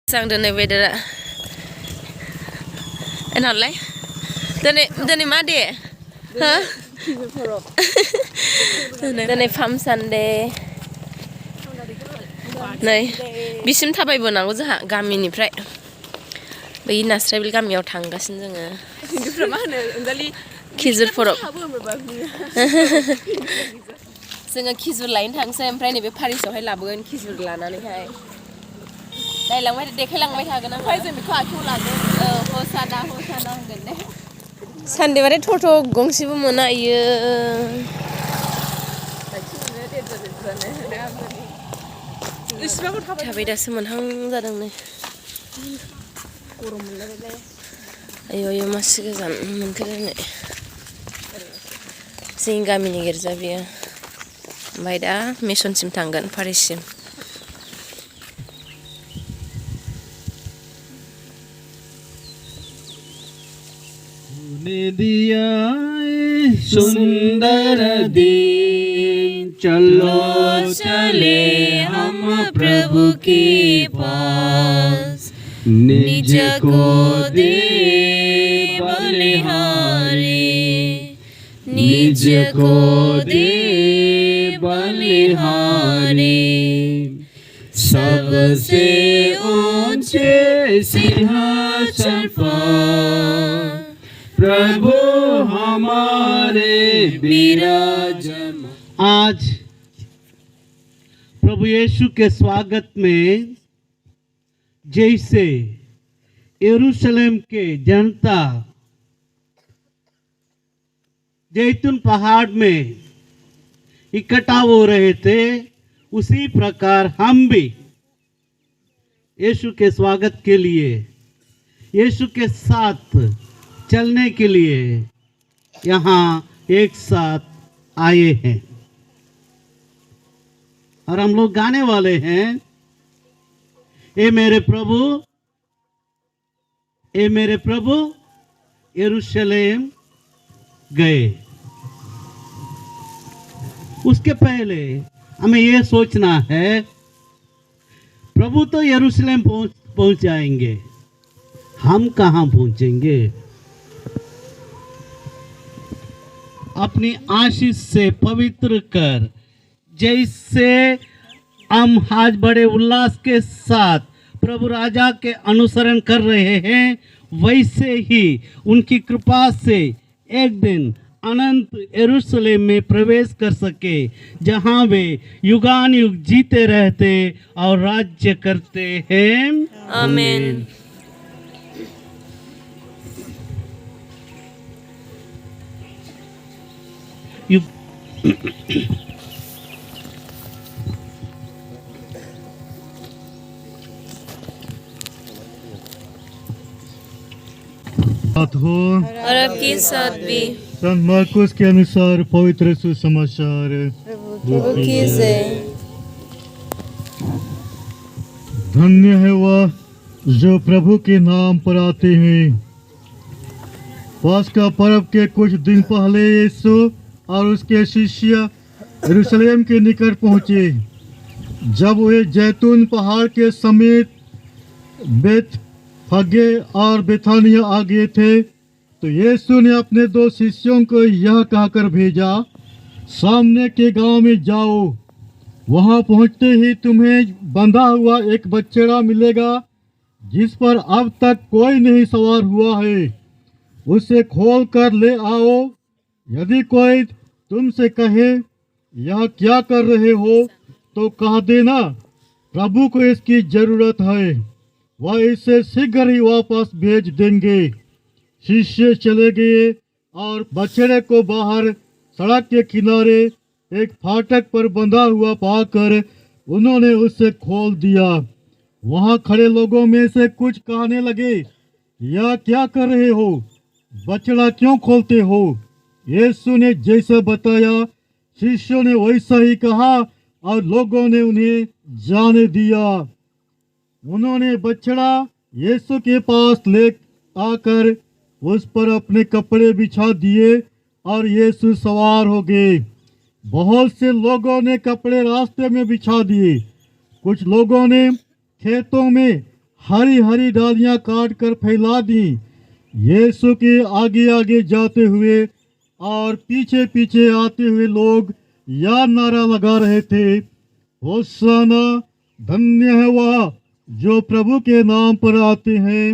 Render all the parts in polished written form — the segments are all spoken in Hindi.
Sang dene wedera. Enalai. Dene made. Huh? Dene farm Sunday. नै बिसिम थाबायबोनांगौ जोंहा गामिनिफ्राय बै नास्रायबिल गामियाव थांगासिनो जोङो खिजुर फरब जोङो खिजुर लायनो थांसै ओमफ्राय नैबे फारिसावहाय लाबोगोन खिजुर लानानैहाय नायलांबाय देखायलांबाय थागोन आं जों बेखौ आखायाव लागोन हसाना होनगोन दे सानदे बाथाय टट' गंसेबो मोना इयो थाबाय दासो मोनहां जादों नै गरम मोनलायबाय आयौ आयौ मासि गोजान मोनखोलायनाय जोंनि गामिनि गिर्जा बियो ओमफ्राय दा मिसनसिम थांगोन फारिसिम दिया सुंदर दिन चलो चले हम प्रभु के पास निज को दे बलिहारी निज को दे बलिहारी सबसे ऊंचे सिंहासन पर प्रभु हमारे विराजमान। आज प्रभु यीशु के स्वागत में जैसे यरूशलेम के जनता जैतून पहाड़ में इकट्ठा हो रहे थे उसी प्रकार हम भी यीशु के स्वागत के लिए यीशु के साथ चलने के लिए यहाँ एक साथ आए हैं और हम लोग गाने वाले हैं ए मेरे प्रभु यरूशलेम गए। उसके पहले हमें यह सोचना है प्रभु तो यरूशलेम पहुंच जाएंगे, हम कहाँ पहुंचेंगे? अपनी आशीष से पवित्र कर जैसे हम आज बड़े उल्लास के साथ प्रभु राजा के अनुसरण कर रहे हैं वैसे ही उनकी कृपा से एक दिन अनंत यरूशलेम में प्रवेश कर सके जहां वे युगान युग जीते रहते और राज्य करते हैं। आमीन। हो और आपके साथ भी संत मार्कुस के अनुसार पवित्र सुसमाचार प्रभु की जय। धन्य है वह जो प्रभु के नाम पर आते हैं। पास्का पर्व के कुछ दिन पहले यीशु और उसके शिष्य यरूशलेम के निकट पहुंचे। जब वे जैतून पहाड़ के समीप बेतफगे और बेथानिया आ गए थे तो यीशु ने अपने दो शिष्यों को यह कहकर भेजा, सामने के गांव में जाओ, वहां पहुंचते ही तुम्हें बंधा हुआ एक बछड़ा मिलेगा जिस पर अब तक कोई नहीं सवार हुआ है, उसे खोल कर ले आओ। यदि कोई तुमसे कहे यह क्या कर रहे हो तो कह देना प्रभु को इसकी जरूरत है, वह इसे शीघ्र ही वापस भेज देंगे। शिष्य चले गए और बछड़े को बाहर सड़क के किनारे एक फाटक पर बंधा हुआ पाकर उन्होंने उसे खोल दिया। वहां खड़े लोगों में से कुछ कहने लगे, यह क्या कर रहे हो, बछड़ा क्यों खोलते हो? यीशु ने जैसा बताया शिष्यों ने वैसा ही कहा और लोगों ने उन्हें जाने दिया। उन्होंने बछड़ा यीशु के पास ले आकर उस पर अपने कपड़े बिछा दिए और यीशु सवार हो गए। बहुत से लोगों ने कपड़े रास्ते में बिछा दिए, कुछ लोगों ने खेतों में हरी हरी डालियां काट कर फैला दी। यीशु के आगे आगे जाते हुए और पीछे पीछे आते हुए लोग यह नारा लगा रहे थे, होशाना, धन्य है वह जो प्रभु के नाम पर आते हैं,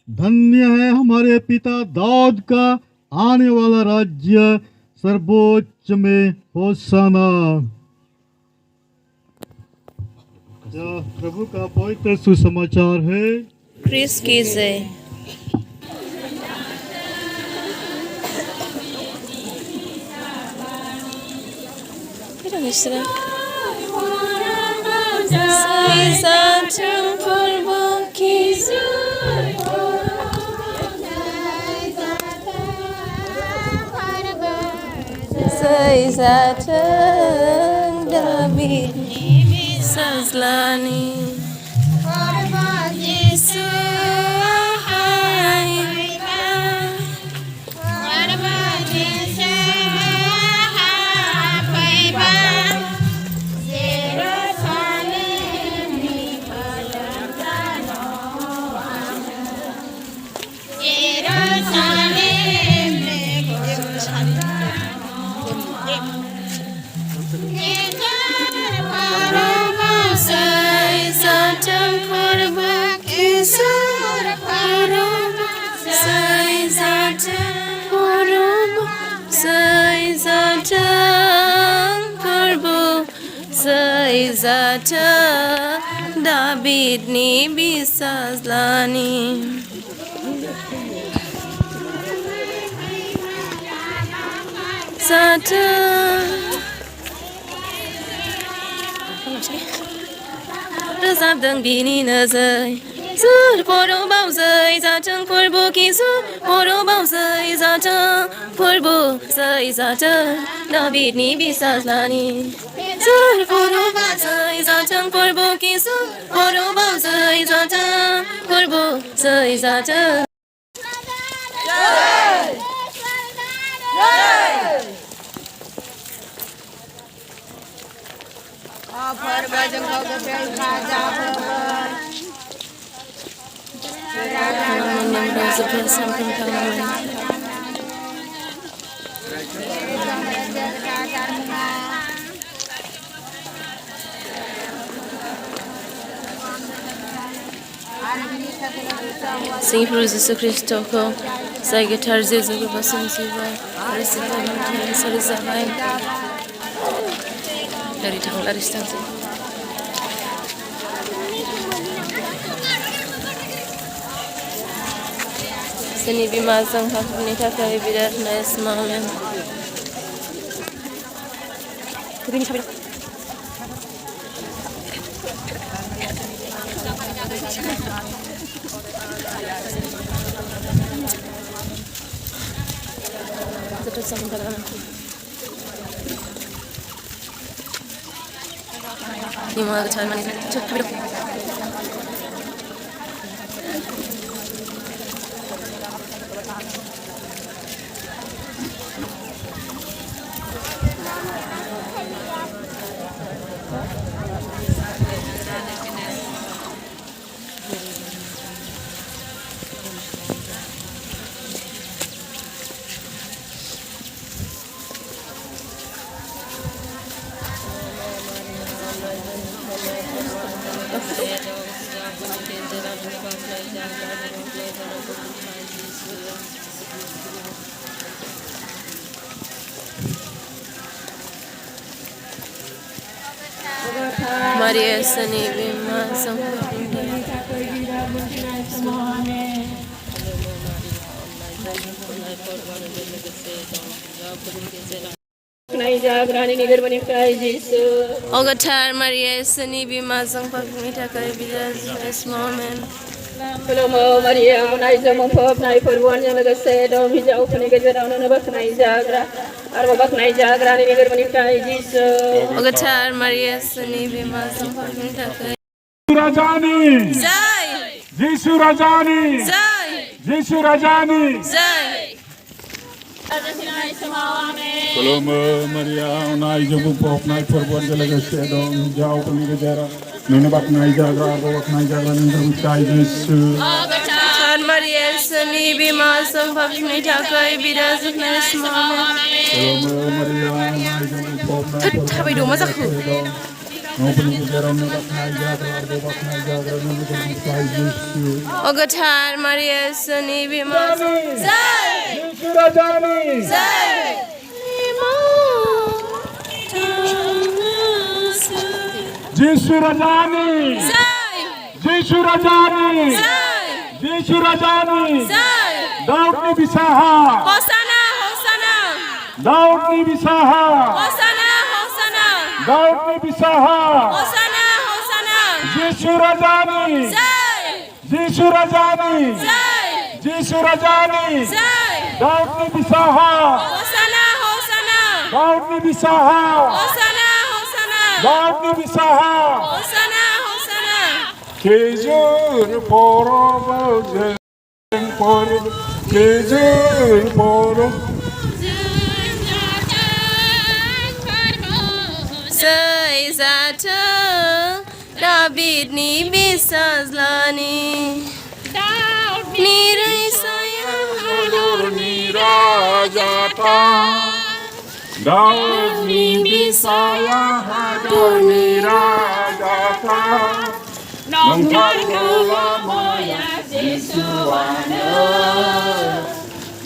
धन्य है हमारे पिता दाऊद का आने वाला राज्य, सर्वोच्च में होशाना। यह प्रभु का पवित्र सुसमाचार है। क्रिस की जय। David Saslani David ni bisa selani Sata Resap deng bini nazai Sur poro bau sai zatang purbo kisu poro bau sai zatang purbo sai zatang David ni bisa selani Sur poro bau sai zatang purbo kisu poro bau sai zatang purbo sai zatang Sim por Jesus Cristo ko sa gitar Jesus ko basum siwa resita muthe sarizavai dari tang la distanza Seni bimazang hakuni takai bidat nice moment Kudini sabira Ni mga kacay manis na kabilo. Maria Sani Bima Ogatar Maria Sani Bima Zangpakmita Kaibidas this moment. Hello Maria, nai jamon pop nai perbuan yang lega sedo hijau kene gejara ona bak nai jagra arba bak nai jagra ni niger bani kai jisu Ogatar Maria Sani Bima Zangpakmita Kai Rajani Jai Jisu Rajani Jai Jisu Rajani Jai Arjunai samawane खुलुमो मारिया अनाइजों बुंफबनाय फोरबोजों लोगोसे दं हिन्जावफोरनि गेजेराव नोंनो बाख्नाय जाग्रा आरो बाख्नाय जाग्रा नोंनि फिसाय जिसु गोथार मारियानि बिमा जों पापनि थाखाय बिराजोबनाय समाव खुलुमो मारिया अनाइजों बुंफबनाय थाबाय दं मा जाखो न'फोरनि गेजेराव नोंनो बाख्नाय जाग्रा आरो बाख्नाय जाग्रा नोंनि फिसाय जिसु गोथार मारियानि बिमा जय जिसु राजानि जय जिसु राजानि जय जिसु राजानि जय जिसु राजानि जय दाऊदनि बिसाहा होसाना होसाना दाऊदनि बिसाहा होसाना होसाना दाऊदनि बिसाहा होसाना होसाना जिसु राजानि जय जिसु राजानि जय जिसु राजानि जय दाऊदनि बिसाहा होसाना होसाना दाऊदनि बिसाहा होसाना होसाना दाऊदनि बिसाहा होसाना होसाना केजुर परबाव जों परब केजुर परब जय जाथों दाबिदनि बिसाज्लानि निरैसाया हादरनि राजाथा दाऊदनि बिसाया हादरनि राजाथा नंथारगौ लामाया जिसुआनो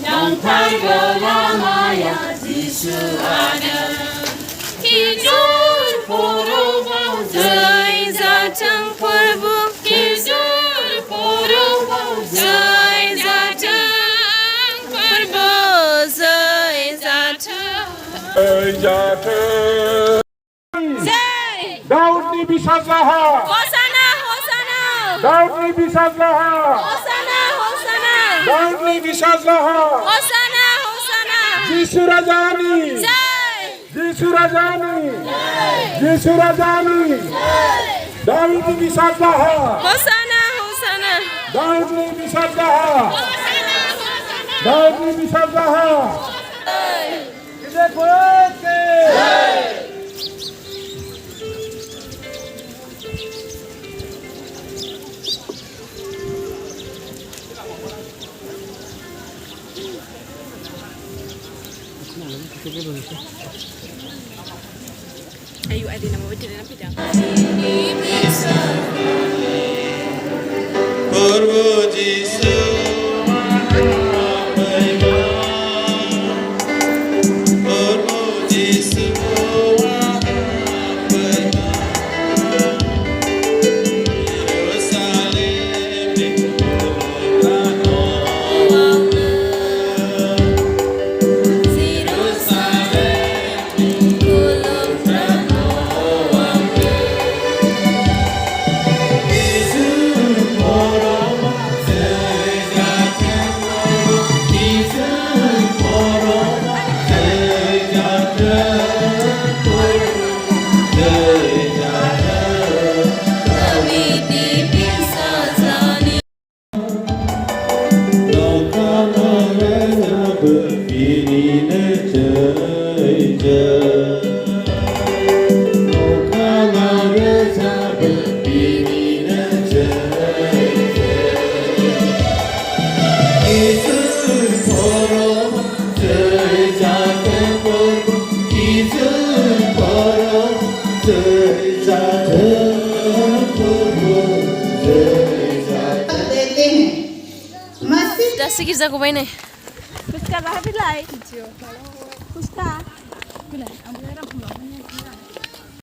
नंथारगौ लामाया जिसुआनो किजुर परबाव जय जाथों फोरबो किजुर परबाव जय जाथों फोरबो जय जाथों जाथों जय दाऊदनि बिसाजाहा होसाना होसाना दाऊदनि बिसाजाहा होसाना होसाना दाऊदनि बिसाजाहा होसाना होसाना जिसु राजानि जय जिसु राजानि जिसु राजानि दाऊदनि बिसाजाहा होसाना होसाना दाऊदनि बिसाजाहा दाऊदनि बिसाजाहा ayo ada nama betul nama tidak Porvo Jisu Porvo Jisu Dasi गिर्जा को बायनाय Fuska lah bilai. Fuska. Bilai. Ambil orang pulang.